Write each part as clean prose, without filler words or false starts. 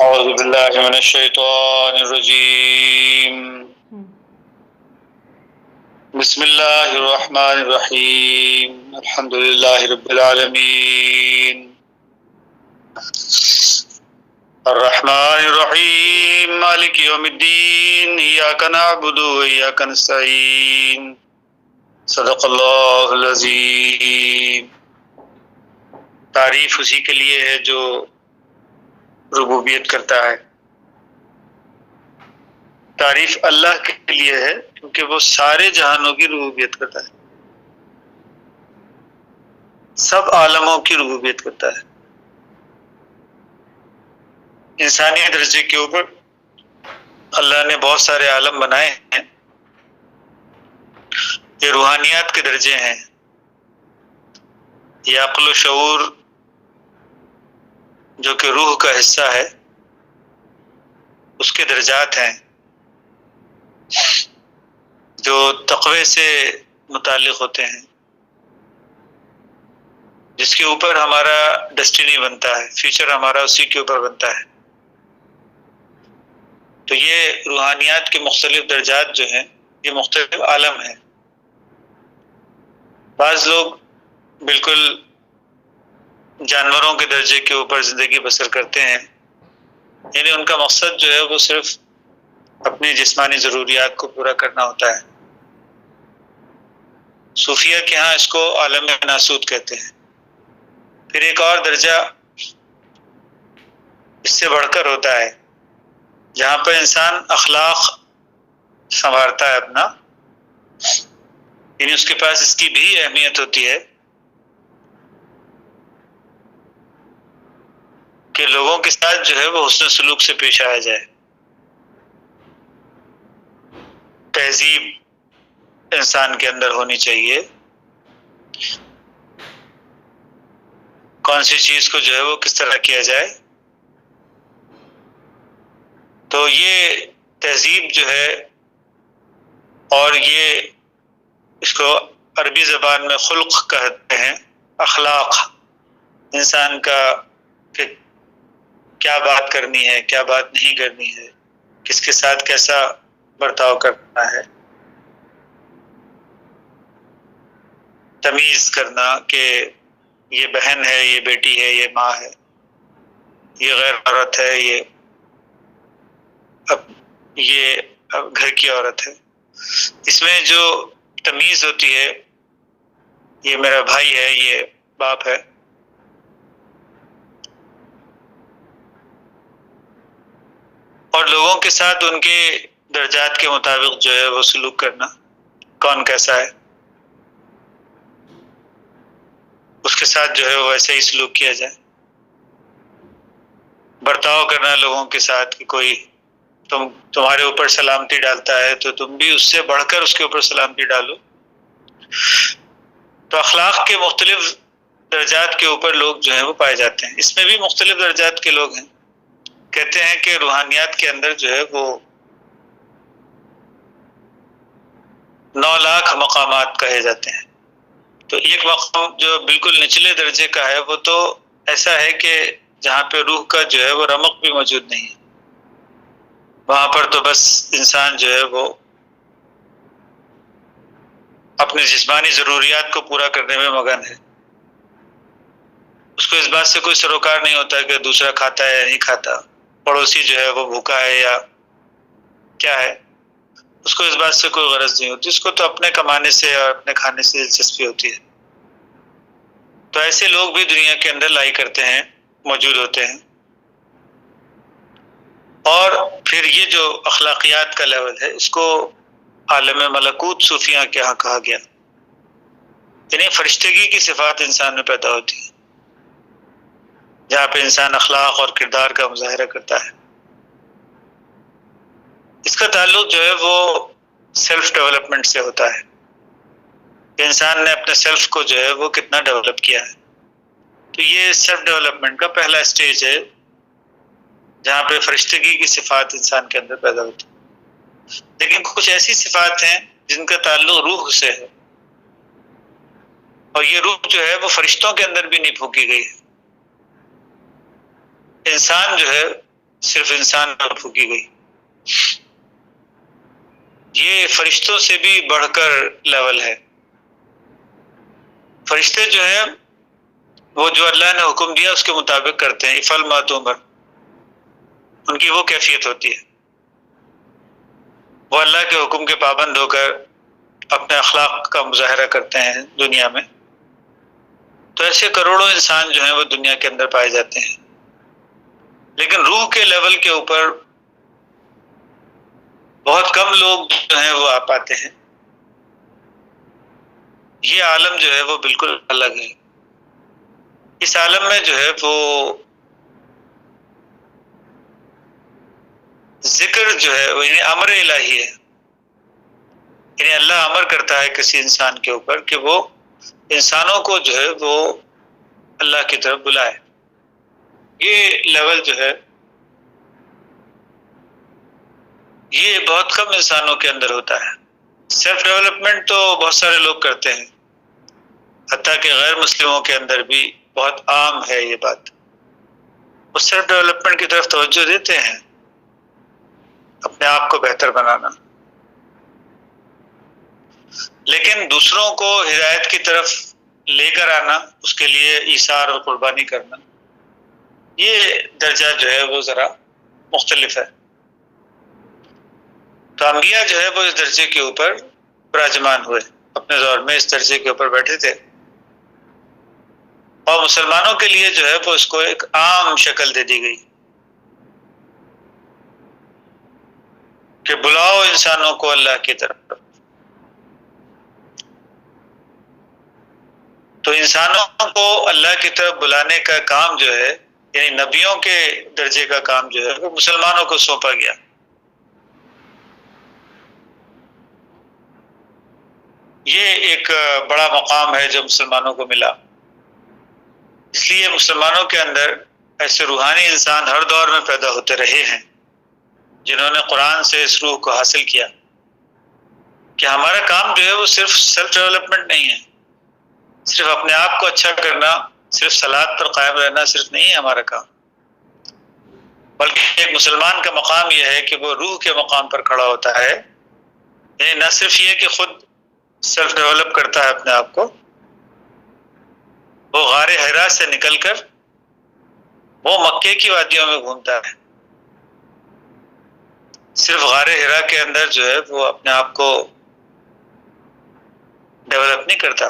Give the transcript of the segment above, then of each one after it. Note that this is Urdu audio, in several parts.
أعوذ بالله من الشيطان الرجيم بسم الله الرحمن الرحيم الحمد لله رب العالمين الرحمن الرحيم مالك يوم الدين إياك نعبد وإياك نستعين صدق اللہ العظیم۔ تعریف اسی کے لیے ہے جو ربوبیت کرتا ہے، تعریف اللہ کے لیے ہے کیونکہ وہ سارے جہانوں کی ربوبیت کرتا ہے، سب عالموں کی ربوبیت کرتا ہے۔ انسانی درجے کے اوپر اللہ نے بہت سارے عالم بنائے ہیں، یہ روحانیات کے درجے ہیں، یہ عقل و شعور جو کہ روح کا حصہ ہے اس کے درجات ہیں، جو تقوی سے متعلق ہوتے ہیں، جس کے اوپر ہمارا ڈیسٹینی بنتا ہے، فیوچر ہمارا اسی کے اوپر بنتا ہے۔ تو یہ روحانیات کے مختلف درجات جو ہیں یہ مختلف عالم ہیں۔ بعض لوگ بالکل جانوروں کے درجے کے اوپر زندگی بسر کرتے ہیں، یعنی ان کا مقصد جو ہے وہ صرف اپنی جسمانی ضروریات کو پورا کرنا ہوتا ہے۔ صوفیہ کے ہاں اس کو عالم ناسوت کہتے ہیں۔ پھر ایک اور درجہ اس سے بڑھ کر ہوتا ہے جہاں پر انسان اخلاق سنوارتا ہے اپنا، یعنی اس کے پاس اس کی بھی اہمیت ہوتی ہے کہ لوگوں کے ساتھ جو ہے وہ حسن سلوک سے پیش آیا جائے، تہذیب انسان کے اندر ہونی چاہیے، کون سی چیز کو جو ہے وہ کس طرح کیا جائے۔ تو یہ تہذیب جو ہے، اور یہ اس کو عربی زبان میں خلق کہتے ہیں، اخلاق انسان کا کہ کیا بات کرنی ہے، کیا بات نہیں کرنی ہے، کس کے ساتھ کیسا برتاؤ کرنا ہے، تمیز کرنا کہ یہ بہن ہے، یہ بیٹی ہے، یہ ماں ہے، یہ غیر عورت ہے، یہ گھر کی عورت ہے۔ اس میں جو تمیز ہوتی ہے، یہ میرا بھائی ہے، یہ باپ ہے۔ اور لوگوں کے ساتھ ان کے درجات کے مطابق جو ہے وہ سلوک کرنا، کون کیسا ہے اس کے ساتھ جو ہے وہ ویسے ہی سلوک کیا جائے، برتاؤ کرنا لوگوں کے ساتھ کہ کوئی تمہارے اوپر سلامتی ڈالتا ہے تو تم بھی اس سے بڑھ کر اس کے اوپر سلامتی ڈالو۔ تو اخلاق کے مختلف درجات کے اوپر لوگ جو ہیں وہ پائے جاتے ہیں۔ اس میں بھی مختلف درجات کے لوگ ہیں۔ کہتے ہیں کہ روحانیات کے اندر جو ہے وہ 9 لاکھ مقامات کہے جاتے ہیں۔ تو ایک مقام جو بالکل نچلے درجے کا ہے وہ تو ایسا ہے کہ جہاں پہ روح کا جو ہے وہ رمق بھی موجود نہیں ہے، وہاں پر تو بس انسان جو ہے وہ اپنی جسمانی ضروریات کو پورا کرنے میں مگن ہے، اس کو اس بات سے کوئی سروکار نہیں ہوتا کہ دوسرا کھاتا ہے یا نہیں کھاتا، پڑوسی جو ہے وہ بھوکا ہے یا کیا ہے، اس کو اس بات سے کوئی غرض نہیں ہوتی، اس کو تو اپنے کمانے سے اور اپنے کھانے سے دلچسپی ہوتی ہے۔ تو ایسے لوگ بھی دنیا کے اندر لائی کرتے ہیں، موجود ہوتے ہیں۔ اور پھر یہ جو اخلاقیات کا لیول ہے اس کو عالم ملکوت صوفیہ کے ہاں کہا گیا، یعنی فرشتگی کی صفات انسان میں پیدا ہوتی ہے، جہاں پہ انسان اخلاق اور کردار کا مظاہرہ کرتا ہے۔ اس کا تعلق جو ہے وہ سیلف ڈیولپمنٹ سے ہوتا ہے کہ انسان نے اپنے سیلف کو جو ہے وہ کتنا ڈیولپ کیا ہے۔ تو یہ سیلف ڈیولپمنٹ کا پہلا سٹیج ہے جہاں پہ فرشتگی کی صفات انسان کے اندر پیدا ہوتی ہے۔ لیکن کچھ ایسی صفات ہیں جن کا تعلق روح سے ہے، اور یہ روح جو ہے وہ فرشتوں کے اندر بھی نہیں پھونکی گئی ہے۔ انسان جو ہے صرف انسان پر پھونکی گئی. یہ فرشتوں سے بھی بڑھ کر لیول ہے. فرشتے جو ہیں وہ جو اللہ نے حکم دیا اس کے مطابق کرتے ہیں. افعل ما تؤمر، ان کی وہ کیفیت ہوتی ہے. وہ اللہ کے حکم کے پابند ہو کر اپنے اخلاق کا مظاہرہ کرتے ہیں دنیا میں. تو ایسے کروڑوں انسان جو ہیں وہ دنیا کے اندر پائے جاتے ہیں. لیکن روح کے لیول کے اوپر بہت کم لوگ جو ہیں وہ آ پاتے ہیں. یہ عالم جو ہے وہ بالکل الگ ہے. اس عالم میں جو ہے وہ ذکر جو ہے وہ یعنی امر الہی ہے. یعنی اللہ امر کرتا ہے کسی انسان کے اوپر کہ وہ انسانوں کو جو ہے وہ اللہ کی طرف بلائے. یہ لیول جو ہے یہ بہت کم انسانوں کے اندر ہوتا ہے. سیلف ڈیولپمنٹ تو بہت سارے لوگ کرتے ہیں، حتیٰ کہ غیر مسلموں کے اندر بھی بہت عام ہے یہ بات. وہ سیلف ڈیولپمنٹ کی طرف توجہ دیتے ہیں، اپنے آپ کو بہتر بنانا. لیکن دوسروں کو ہدایت کی طرف لے کر آنا، اس کے لیے ایثار اور قربانی کرنا، یہ درجہ جو ہے وہ ذرا مختلف ہے. تو انبیاء جو ہے وہ اس درجے کے اوپر براجمان ہوئے، اپنے دور میں اس درجے کے اوپر بیٹھے تھے. اور مسلمانوں کے لیے جو ہے وہ اس کو ایک عام شکل دے دی گئی کہ بلاؤ انسانوں کو اللہ کی طرف. تو انسانوں کو اللہ کی طرف بلانے کا کام جو ہے یعنی نبیوں کے درجے کا کام جو ہے وہ مسلمانوں کو سونپا گیا. یہ ایک بڑا مقام ہے جو مسلمانوں کو ملا. اس لیے مسلمانوں کے اندر ایسے روحانی انسان ہر دور میں پیدا ہوتے رہے ہیں جنہوں نے قرآن سے اس روح کو حاصل کیا کہ ہمارا کام جو ہے وہ صرف سیلف ڈیولپمنٹ نہیں ہے، صرف اپنے آپ کو اچھا کرنا، صرف صلاۃ پر قائم رہنا صرف نہیں ہے ہمارا کام، بلکہ ایک مسلمان کا مقام یہ ہے کہ وہ روح کے مقام پر کھڑا ہوتا ہے. یعنی نہ صرف یہ کہ خود سیلف ڈیولپ کرتا ہے اپنے آپ کو، وہ غار حرا سے نکل کر وہ مکے کی وادیوں میں گھومتا ہے. صرف غار حرا کے اندر جو ہے وہ اپنے آپ کو ڈیولپ نہیں کرتا،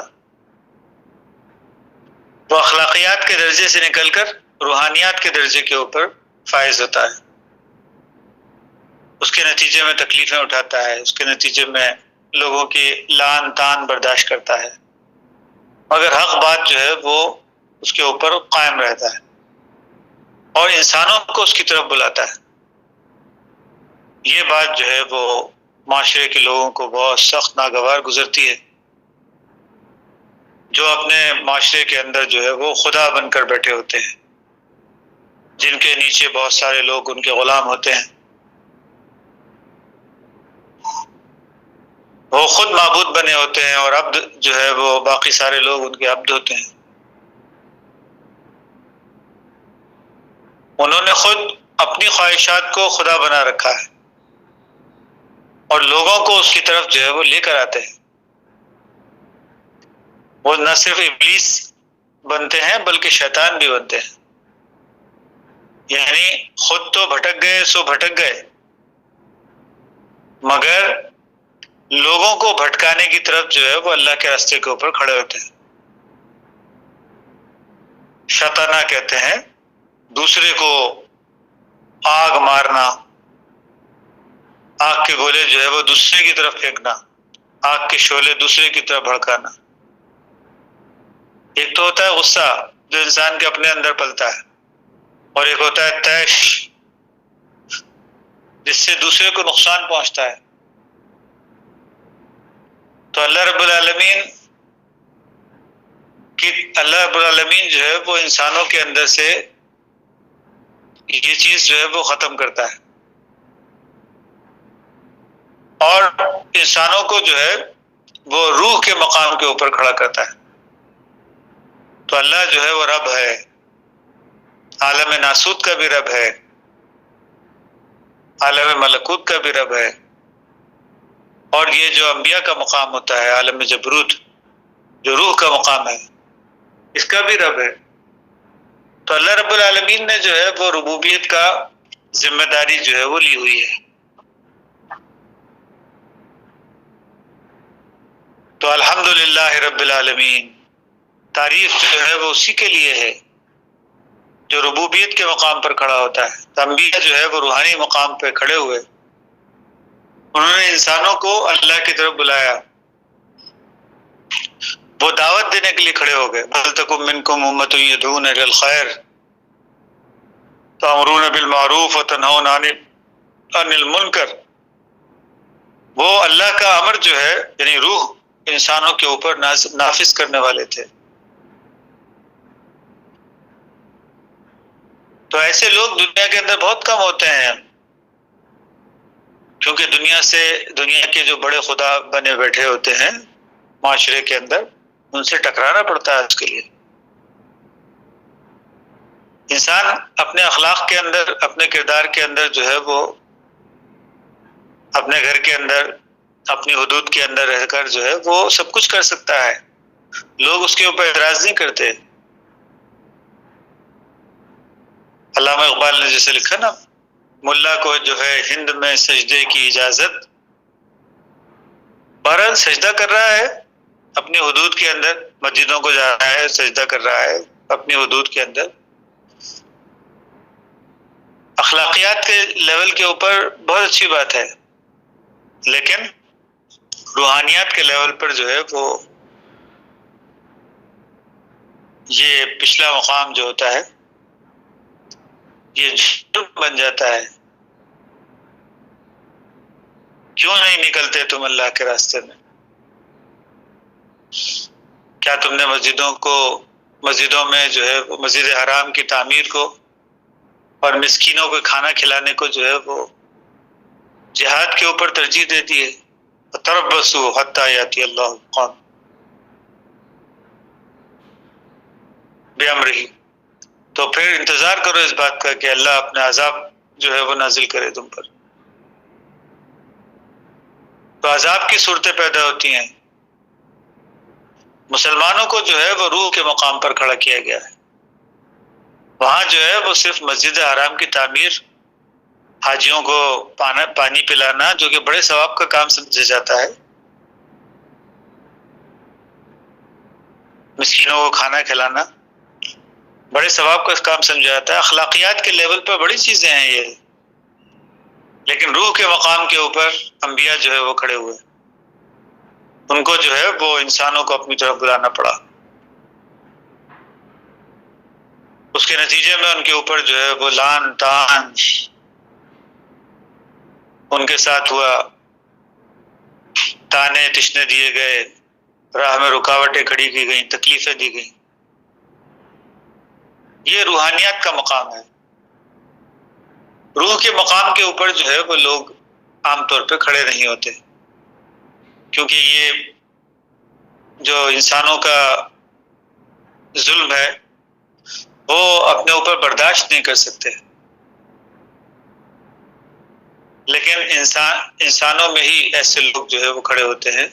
وہ اخلاقیات کے درجے سے نکل کر روحانیات کے درجے کے اوپر فائز ہوتا ہے. اس کے نتیجے میں تکلیفیں اٹھاتا ہے، اس کے نتیجے میں لوگوں کی لان تان برداشت کرتا ہے، مگر حق بات جو ہے وہ اس کے اوپر قائم رہتا ہے اور انسانوں کو اس کی طرف بلاتا ہے. یہ بات جو ہے وہ معاشرے کے لوگوں کو بہت سخت ناگوار گزرتی ہے، جو اپنے معاشرے کے اندر جو ہے وہ خدا بن کر بیٹھے ہوتے ہیں، جن کے نیچے بہت سارے لوگ ان کے غلام ہوتے ہیں. وہ خود معبود بنے ہوتے ہیں اور عبد جو ہے وہ باقی سارے لوگ ان کے عبد ہوتے ہیں. انہوں نے خود اپنی خواہشات کو خدا بنا رکھا ہے اور لوگوں کو اس کی طرف جو ہے وہ لے کر آتے ہیں. وہ نہ صرف ابلیس بنتے ہیں بلکہ شیطان بھی بنتے ہیں. یعنی خود تو بھٹک گئے سو بھٹک گئے، مگر لوگوں کو بھٹکانے کی طرف جو ہے وہ اللہ کے راستے کے اوپر کھڑے ہوتے ہیں. شطانہ کہتے ہیں دوسرے کو آگ مارنا، آگ کے گولے جو ہے وہ دوسرے کی طرف پھینکنا، آگ کے شعلے دوسرے کی طرف بھڑکانا. ایک تو ہوتا ہے غصہ جو انسان کے اپنے اندر پلتا ہے، اور ایک ہوتا ہے طیش جس سے دوسرے کو نقصان پہنچتا ہے. تو اللہ رب العالمین جو ہے وہ انسانوں کے اندر سے یہ چیز جو ہے وہ ختم کرتا ہے اور انسانوں کو جو ہے وہ روح کے مقام کے اوپر کھڑا کرتا ہے. تو اللہ جو ہے وہ رب ہے، عالم ناسوت کا بھی رب ہے عالم ملکوت کا بھی رب ہے، اور یہ جو انبیاء کا مقام ہوتا ہے عالم جبروت، جو روح کا مقام ہے، اس کا بھی رب ہے۔ تو اللہ رب العالمین نے جو ہے وہ ربوبیت کا ذمہ داری جو ہے وہ لی ہوئی ہے۔ تو الحمدللہ رب العالمین، تعریف جو ہے وہ اسی کے لیے ہے جو ربوبیت کے مقام پر کھڑا ہوتا ہے۔ تو انبیاء جو ہے وہ روحانی مقام پہ کھڑے ہوئے، انہوں نے انسانوں کو اللہ کی طرف بلایا، وہ دعوت دینے کے لیے کھڑے ہو گئے۔ وَلْتَكُن مِّنكُمْ أُمَّةٌ يَدْعُونَ إِلَى الْخَيْرِ تَأْمُرُونَ بِالْمَعْرُوفِ وَتَنْهَوْنَ عَنِ الْمُنكَرِ۔ وہ اللہ کا امر جو ہے یعنی روح انسانوں کے اوپر نافذ کرنے والے تھے۔ تو ایسے لوگ دنیا کے اندر بہت کم ہوتے ہیں، کیونکہ دنیا کے جو بڑے خدا بنے بیٹھے ہوتے ہیں معاشرے کے اندر، ان سے ٹکرانا پڑتا ہے۔ اس کے لیے انسان اپنے اخلاق کے اندر، اپنے کردار کے اندر جو ہے وہ اپنے گھر کے اندر، اپنی حدود کے اندر رہ کر جو ہے وہ سب کچھ کر سکتا ہے، لوگ اس کے اوپر اعتراض نہیں کرتے۔ علامہ اقبال نے جیسے لکھا نا، ملا کو جو ہے ہند میں سجدے کی اجازت، بہرحال سجدہ کر رہا ہے اپنی حدود کے اندر، مسجدوں کو جا رہا ہے، سجدہ کر رہا ہے اپنی حدود کے اندر۔ اخلاقیات کے لیول کے اوپر بہت اچھی بات ہے، لیکن روحانیات کے لیول پر جو ہے وہ یہ پچھلا مقام جو ہوتا ہے یہ جرم بن جاتا ہے۔ کیوں نہیں نکلتے تم اللہ کے راستے میں؟ کیا تم نے مسجدوں میں جو ہے مسجد حرام کی تعمیر کو اور مسکینوں کو کھانا کھلانے کو جو ہے وہ جہاد کے اوپر ترجیح دیتی ہے؟ تربصوا حتی یاتی اللہ بقوم بامرہ، تو پھر انتظار کرو اس بات کا کہ اللہ اپنے عذاب جو ہے وہ نازل کرے تم پر۔ تو عذاب کی صورتیں پیدا ہوتی ہیں۔ مسلمانوں کو جو ہے وہ روح کے مقام پر کھڑا کیا گیا ہے، وہاں جو ہے وہ صرف مسجد حرام کی تعمیر، حاجیوں کو پانی پلانا جو کہ بڑے ثواب کا کام سمجھا جاتا ہے، مسکینوں کو کھانا کھلانا بڑے ثواب کا کام سمجھا جاتا ہے۔ اخلاقیات کے لیول پر بڑی چیزیں ہیں یہ، لیکن روح کے مقام کے اوپر انبیاء جو ہے وہ کھڑے ہوئے، ان کو جو ہے وہ انسانوں کو اپنی طرف بلانا پڑا۔ اس کے نتیجے میں ان کے اوپر جو ہے وہ لعن طعن ان کے ساتھ ہوا، تانے تشنے دیے گئے، راہ میں رکاوٹیں کھڑی کی گئیں، تکلیفیں دی گئیں۔ یہ روحانیات کا مقام ہے۔ روح کے مقام کے اوپر جو ہے وہ لوگ عام طور پہ کھڑے نہیں ہوتے، کیونکہ یہ جو انسانوں کا ظلم ہے وہ اپنے اوپر برداشت نہیں کر سکتے۔ لیکن انسانوں میں ہی ایسے لوگ جو ہے وہ کھڑے ہوتے ہیں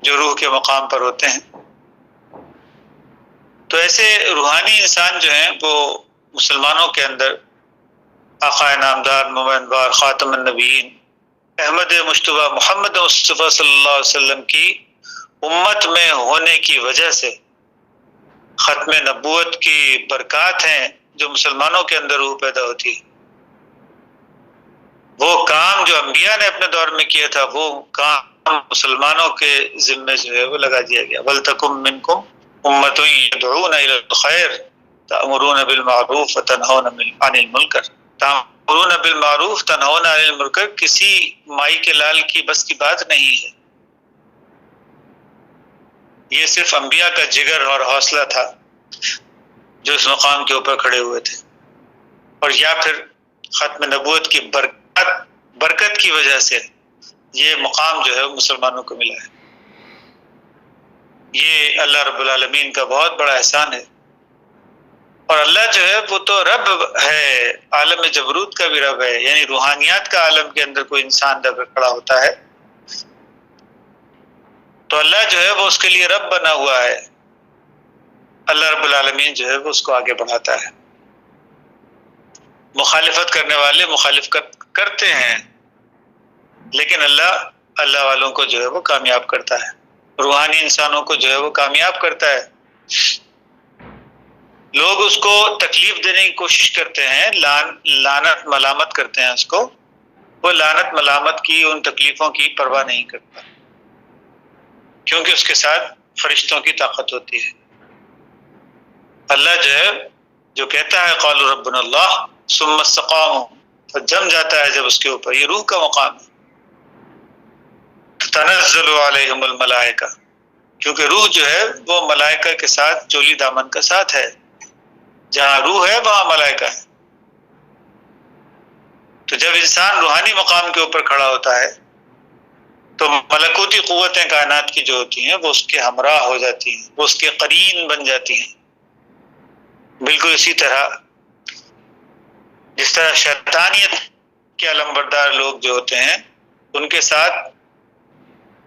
جو روح کے مقام پر ہوتے ہیں۔ تو ایسے روحانی انسان جو ہیں وہ مسلمانوں کے اندر آقا نامدار مومن بار خاتم النبیین احمد مجتبیٰ محمد مصطفیٰ صلی اللہ علیہ وسلم کی امت میں ہونے کی وجہ سے ختم نبوت کی برکات ہیں جو مسلمانوں کے اندر روح پیدا ہوتی ہے۔ وہ کام جو انبیاء نے اپنے دور میں کیا تھا وہ کام مسلمانوں کے ذمے جو ہے وہ لگا دیا گیا۔ وَلْتَكُن مِّنكُمْ أُمَّةٌ يَدْعُونَ إِلَى الْخَيْرِ تَأْمُرُونَ بِالْمَعْرُوفِ وَتَنْهَوْنَ عَنِ الْمُنكَرِ۔ تَأْمُرُونَ بِالْمَعْرُوفِ تَنْهَوْنَ عَنِ الْمُنكَرِ کسی مائی کے لال کی بس کی بات نہیں ہے، یہ صرف انبیاء کا جگر اور حوصلہ تھا جو اس مقام کے اوپر کھڑے ہوئے تھے، اور یا پھر ختم نبوت کی برکت کی وجہ سے یہ مقام جو ہے مسلمانوں کو ملا ہے۔ یہ اللہ رب العالمین کا بہت بڑا احسان ہے اور اللہ جو ہے وہ تو رب ہے، عالم جبروت کا بھی رب ہے، یعنی روحانیات کا عالم کے اندر کوئی انسان جب کھڑا ہوتا ہے تو اللہ جو ہے وہ اس کے لیے رب بنا ہوا ہے، اللہ رب العالمین جو ہے وہ اس کو آگے بڑھاتا ہے۔ مخالفت کرنے والے مخالفت کرتے ہیں، لیکن اللہ والوں کو جو ہے وہ کامیاب کرتا ہے، روحانی انسانوں کو جو ہے وہ کامیاب کرتا ہے۔ لوگ اس کو تکلیف دینے کی کوشش کرتے ہیں، لعنت ملامت کرتے ہیں اس کو، وہ لعنت ملامت کی ان تکلیفوں کی پرواہ نہیں کرتا، کیونکہ اس کے ساتھ فرشتوں کی طاقت ہوتی ہے۔ اللہ جو ہے جو کہتا ہے قالوا ربنا اللہ ثم استقاموا، تو جم جاتا ہے جب اس کے اوپر، یہ روح کا مقام ہے۔ تنزل علیہم الملائکہ، کیونکہ روح جو ہے وہ ملائکہ کے ساتھ چولی دامن کا ساتھ ہے، جہاں روح ہے وہاں ملائکہ ہے۔ تو جب انسان روحانی مقام کے اوپر کھڑا ہوتا ہے تو ملکوتی قوتیں کائنات کی جو ہوتی ہیں وہ اس کے ہمراہ ہو جاتی ہیں، وہ اس کے قرین بن جاتی ہیں۔ بالکل اسی طرح جس طرح شیطانیت کے علمبردار لوگ جو ہوتے ہیں ان کے ساتھ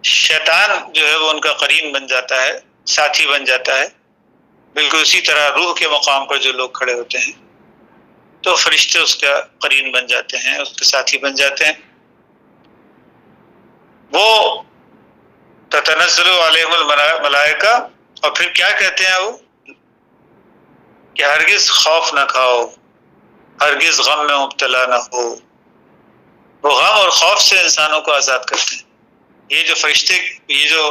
شیطان جو ہے وہ ان کا قرین بن جاتا ہے، ساتھی بن جاتا ہے، بالکل اسی طرح روح کے مقام پر جو لوگ کھڑے ہوتے ہیں تو فرشتے اس کا قرین بن جاتے ہیں، اس کے ساتھی بن جاتے ہیں۔ وہ تتنزل علیہم الملائکہ، اور پھر کیا کہتے ہیں وہ کہ ہرگز خوف نہ کھاؤ، ہرگز غم میں مبتلا نہ ہو۔ وہ غم اور خوف سے انسانوں کو آزاد کرتے ہیں۔ یہ جو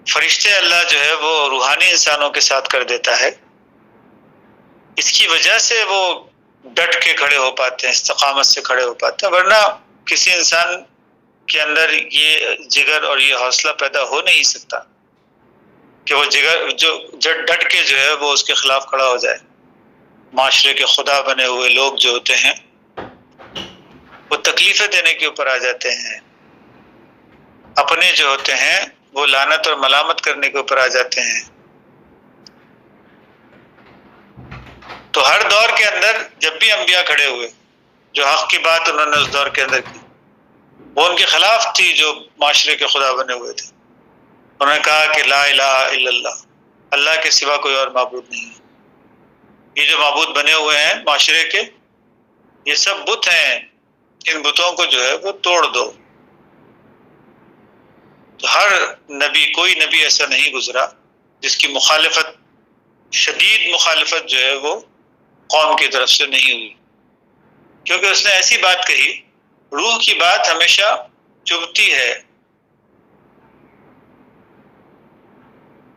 فرشتے اللہ جو ہے وہ روحانی انسانوں کے ساتھ کر دیتا ہے، اس کی وجہ سے وہ ڈٹ کے کھڑے ہو پاتے ہیں، استقامت سے کھڑے ہو پاتے ہیں، ورنہ کسی انسان کے اندر یہ جگر اور یہ حوصلہ پیدا ہو نہیں سکتا کہ وہ جگر جو ڈٹ کے جو ہے وہ اس کے خلاف کھڑا ہو جائے۔ معاشرے کے خدا بنے ہوئے لوگ جو ہوتے ہیں وہ تکلیفیں دینے کے اوپر آ جاتے ہیں، اپنے جو ہوتے ہیں وہ لعنت اور ملامت کرنے کے اوپر آ جاتے ہیں۔ تو ہر دور کے اندر جب بھی انبیاء کھڑے ہوئے جو حق کی بات انہوں نے اس دور کے اندر کی، وہ ان کے خلاف تھی جو معاشرے کے خدا بنے ہوئے تھے۔ انہوں نے کہا کہ لا الہ الا اللہ، اللہ کے سوا کوئی اور معبود نہیں ہے۔ یہ جو معبود بنے ہوئے ہیں معاشرے کے، یہ سب بت ہیں، ان بتوں کو جو ہے وہ توڑ دو۔ تو ہر نبی، کوئی نبی ایسا نہیں گزرا جس کی مخالفت، شدید مخالفت جو ہے وہ قوم کی طرف سے نہیں ہوئی، کیونکہ اس نے ایسی بات کہی، روح کی بات ہمیشہ چبھتی ہے۔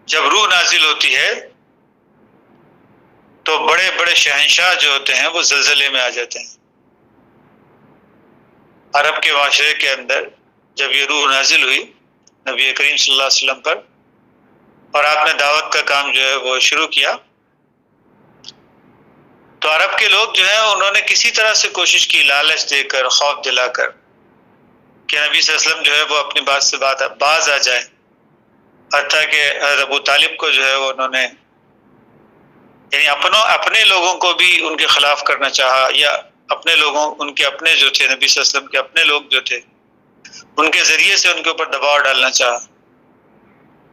جب روح نازل ہوتی ہے تو بڑے بڑے شہنشاہ جو ہوتے ہیں وہ زلزلے میں آ جاتے ہیں۔ عرب کے معاشرے کے اندر جب یہ روح نازل ہوئی نبی کریم صلی اللہ علیہ وسلم پر، اور آپ نے دعوت کا کام جو ہے وہ شروع کیا، تو عرب کے لوگ جو ہیں انہوں نے کسی طرح سے کوشش کی، لالچ دے کر، خوف دلا کر، کہ نبی صلی اللہ علیہ وسلم جو ہے وہ اپنی بات سے باز آ جائے۔ حتیٰ کہ حضرت ابو طالب کو جو ہے وہ انہوں نے، یعنی اپنے لوگوں کو بھی ان کے خلاف کرنا چاہا، یا اپنے لوگوں، ان کے اپنے جو تھے، نبی صلی اللہ علیہ وسلم کے اپنے لوگ جو تھے، ان کے ذریعے سے ان کے اوپر دباؤ ڈالنا چاہا،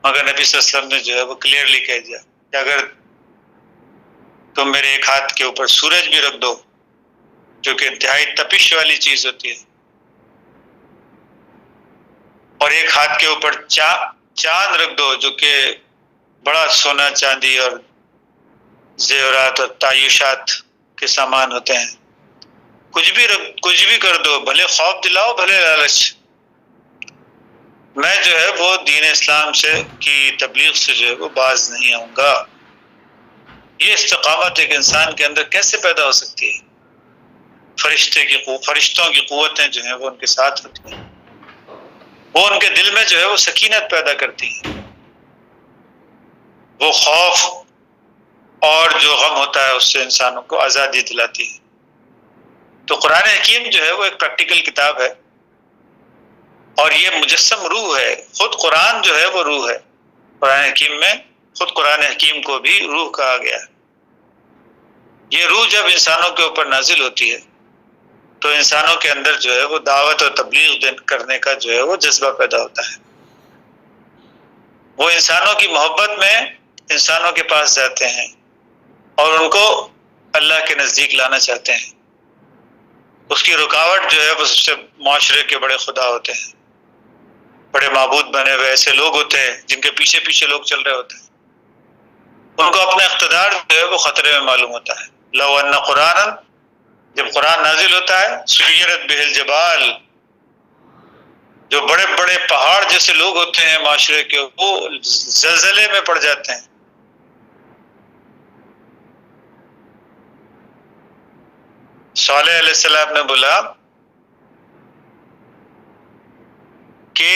مگر نبی صلی اللہ علیہ وسلم نے جو ہے وہ کلیئرلی کہہ دیا کہ اگر تم میرے ایک ہاتھ کے اوپر سورج بھی رکھ دو، جو کہ انتہائی تپش والی چیز ہوتی ہے، اور ایک ہاتھ کے اوپر چاند رکھ دو جو کہ بڑا سونا چاندی اور زیورات اور تعیشات کے سامان ہوتے ہیں، کچھ بھی کر دو، بھلے خوف دلاؤ بھلے لالچ، میں جو ہے وہ دین اسلام کی تبلیغ سے جو ہے وہ باز نہیں آؤں گا۔ یہ استقامت ایک انسان کے اندر کیسے پیدا ہو سکتی ہے؟ فرشتوں کی قوتیں جو ہیں وہ ان کے ساتھ ہوتی ہیں، وہ ان کے دل میں جو ہے وہ سکینت پیدا کرتی ہیں، وہ خوف اور جو غم ہوتا ہے اس سے انسانوں کو آزادی دلاتی ہے۔ تو قرآن حکیم جو ہے وہ ایک پریکٹیکل کتاب ہے، اور یہ مجسم روح ہے، خود قرآن جو ہے وہ روح ہے۔ قرآن حکیم میں خود قرآن حکیم کو بھی روح کہا گیا ہے۔ یہ روح جب انسانوں کے اوپر نازل ہوتی ہے تو انسانوں کے اندر جو ہے وہ دعوت اور تبلیغ کرنے کا جو ہے وہ جذبہ پیدا ہوتا ہے. وہ انسانوں کی محبت میں انسانوں کے پاس جاتے ہیں اور ان کو اللہ کے نزدیک لانا چاہتے ہیں. اس کی رکاوٹ جو ہے وہ سب سے معاشرے کے بڑے خدا ہوتے ہیں، بڑے معبود بنے ہوئے ایسے لوگ ہوتے ہیں جن کے پیچھے پیچھے لوگ چل رہے ہوتے ہیں. ان کو اپنا اقتدار جو ہے وہ خطرے میں معلوم ہوتا ہے. لو ان قرآن، جب قرآن نازل ہوتا ہے، سیرت بہ الجبال، جو بڑے بڑے پہاڑ جیسے لوگ ہوتے ہیں معاشرے کے، وہ زلزلے میں پڑ جاتے ہیں. صالح علیہ السلام نے بولا کہ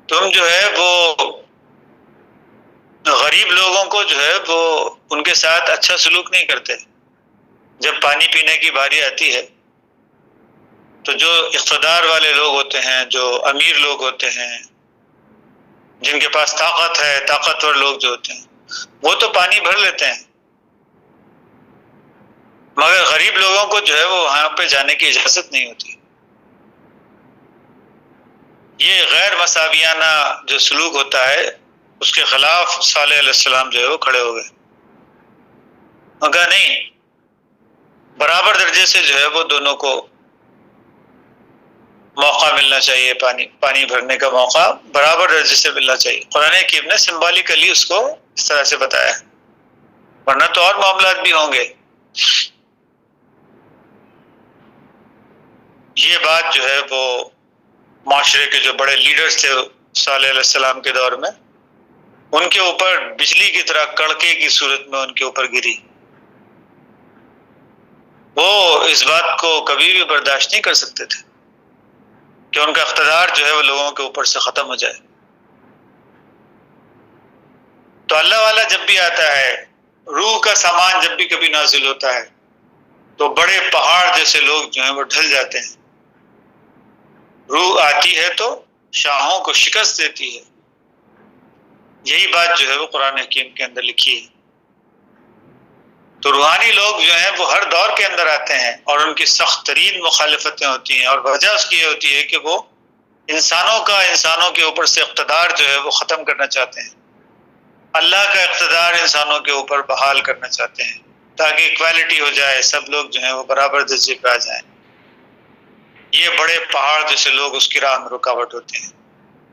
تم جو ہے وہ غریب لوگوں کو جو ہے وہ ان کے ساتھ اچھا سلوک نہیں کرتے. جب پانی پینے کی باری آتی ہے تو جو اقتدار والے لوگ ہوتے ہیں، جو امیر لوگ ہوتے ہیں، جن کے پاس طاقت ہے، طاقتور لوگ جو ہوتے ہیں، وہ تو پانی بھر لیتے ہیں، مگر غریب لوگوں کو جو ہے وہ وہاں پہ جانے کی اجازت نہیں ہوتی. یہ غیر مساویانہ جو سلوک ہوتا ہے اس کے خلاف صالح علیہ السلام جو ہے وہ کھڑے ہو گئے. مگر نہیں، برابر درجے سے جو ہے وہ دونوں کو موقع ملنا چاہیے. پانی بھرنے کا موقع برابر درجے سے ملنا چاہیے. قرآن حکیم نے سمبالیکلی اس کو اس طرح سے بتایا ہے، ورنہ تو اور معاملات بھی ہوں گے. یہ بات جو ہے وہ معاشرے کے جو بڑے لیڈرز تھے صالح علیہ السلام کے دور میں، ان کے اوپر بجلی کی طرح کڑکے کی صورت میں ان کے اوپر گری. وہ اس بات کو کبھی بھی برداشت نہیں کر سکتے تھے کہ ان کا اقتدار جو ہے وہ لوگوں کے اوپر سے ختم ہو جائے. تو اللہ والا جب بھی آتا ہے، روح کا سامان جب بھی کبھی نازل ہوتا ہے تو بڑے پہاڑ جیسے لوگ جو ہیں وہ ڈھل جاتے ہیں. روح آتی ہے تو شاہوں کو شکست دیتی ہے. یہی بات جو ہے وہ قرآن حکیم کے اندر لکھی ہے. تو روحانی لوگ جو ہیں وہ ہر دور کے اندر آتے ہیں اور ان کی سخت ترین مخالفتیں ہوتی ہیں، اور وجہ اس کی یہ ہوتی ہے کہ وہ انسانوں کے اوپر سے اقتدار جو ہے وہ ختم کرنا چاہتے ہیں. اللہ کا اقتدار انسانوں کے اوپر بحال کرنا چاہتے ہیں تاکہ ایکوالٹی ہو جائے، سب لوگ جو ہیں وہ برابر درجے پہ آ جائیں. یہ بڑے پہاڑ جیسے لوگ اس کی راہ میں رکاوٹ ہوتے ہیں.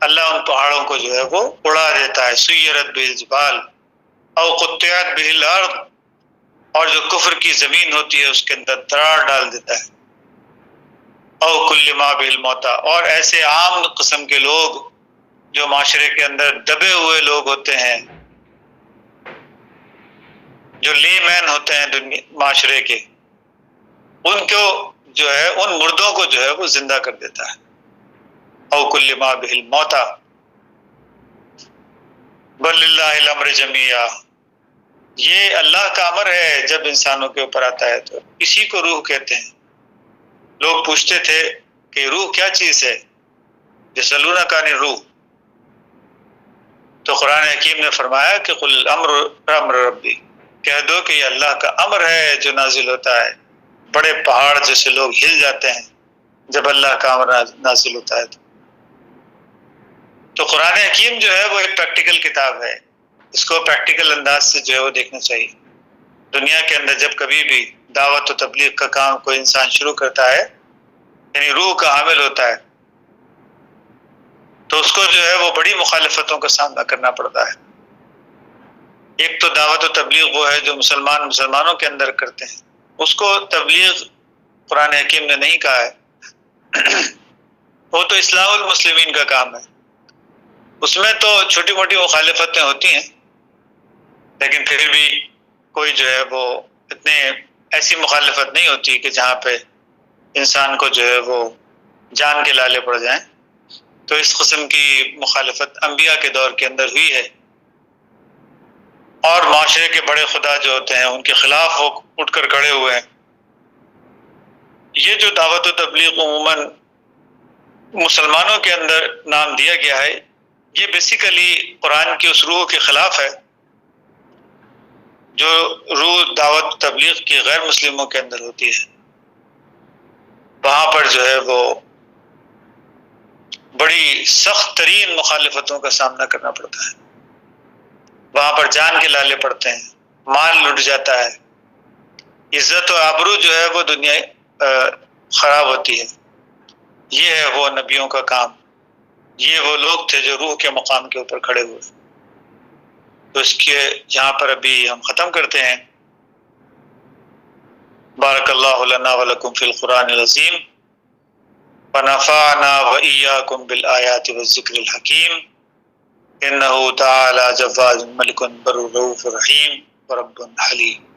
اللہ ان پہاڑوں کو جو ہے وہ اڑا دیتا ہے. سیرت بہ الجبال او قطعت بہ الارض، اور جو کفر کی زمین ہوتی ہے اس کے اندر دراڑ ڈال دیتا ہے. او کلما بہ الموتى، اور ایسے عام قسم کے لوگ جو معاشرے کے اندر دبے ہوئے لوگ ہوتے ہیں، جو لے مین ہوتے ہیں معاشرے کے، ان کو جو ہے ان مردوں کو جو ہے وہ زندہ کر دیتا ہے. او کلما بہ الموتى بل للہ الامر جمیعا، یہ اللہ کا امر ہے جب انسانوں کے اوپر آتا ہے تو اسی کو روح کہتے ہیں. لوگ پوچھتے تھے کہ روح کیا چیز ہے، یسألونک عن الروح، تو قرآن حکیم نے فرمایا کہ قل امر ربی، کہہ دو کہ یہ اللہ کا امر ہے جو نازل ہوتا ہے. بڑے پہاڑ جیسے لوگ ہل جاتے ہیں جب اللہ کا امر نازل ہوتا ہے. تو قرآن حکیم جو ہے وہ ایک پریکٹیکل کتاب ہے، اس کو پریکٹیکل انداز سے جو ہے وہ دیکھنا چاہیے. دنیا کے اندر جب کبھی بھی دعوت و تبلیغ کا کام کوئی انسان شروع کرتا ہے، یعنی روح کا حامل ہوتا ہے، تو اس کو جو ہے وہ بڑی مخالفتوں کا سامنا کرنا پڑتا ہے. ایک تو دعوت و تبلیغ وہ ہے جو مسلمانوں کے اندر کرتے ہیں، اس کو تبلیغ قرآن حکیم نے نہیں کہا ہے. وہ تو اصلاح المسلمین کا کام ہے، اس میں تو چھوٹی موٹی مخالفتیں ہوتی ہیں، لیکن پھر بھی کوئی جو ہے وہ اتنے ایسی مخالفت نہیں ہوتی کہ جہاں پہ انسان کو جو ہے وہ جان کے لالے پڑ جائیں. تو اس قسم کی مخالفت انبیاء کے دور کے اندر ہوئی ہے، اور معاشرے کے بڑے خدا جو ہوتے ہیں ان کے خلاف وہ اٹھ کر کھڑے ہوئے ہیں. یہ جو دعوت و تبلیغ عموماً مسلمانوں کے اندر نام دیا گیا ہے، یہ بیسیکلی قرآن کی اس روح کے خلاف ہے جو روح دعوت تبلیغ کی غیر مسلموں کے اندر ہوتی ہے، وہاں پر جو ہے وہ بڑی سخت ترین مخالفتوں کا سامنا کرنا پڑتا ہے، وہاں پر جان کے لالے پڑتے ہیں، مال لٹ جاتا ہے، عزت و آبرو جو ہے وہ دنیا خراب ہوتی ہے۔ یہ ہے وہ نبیوں کا کام، یہ وہ لوگ تھے جو روح کے مقام کے اوپر کھڑے ہوئے۔ تو اس کے یہاں پر ابھی ہم ختم کرتے ہیں۔ بارک اللہ لنا ولکم فی القرآن العظیم ونفعنا وإياكم بالآیات والذکر الحکیم انہ تعالی جواد ملک بر رؤوف رحیم ورب حلیم۔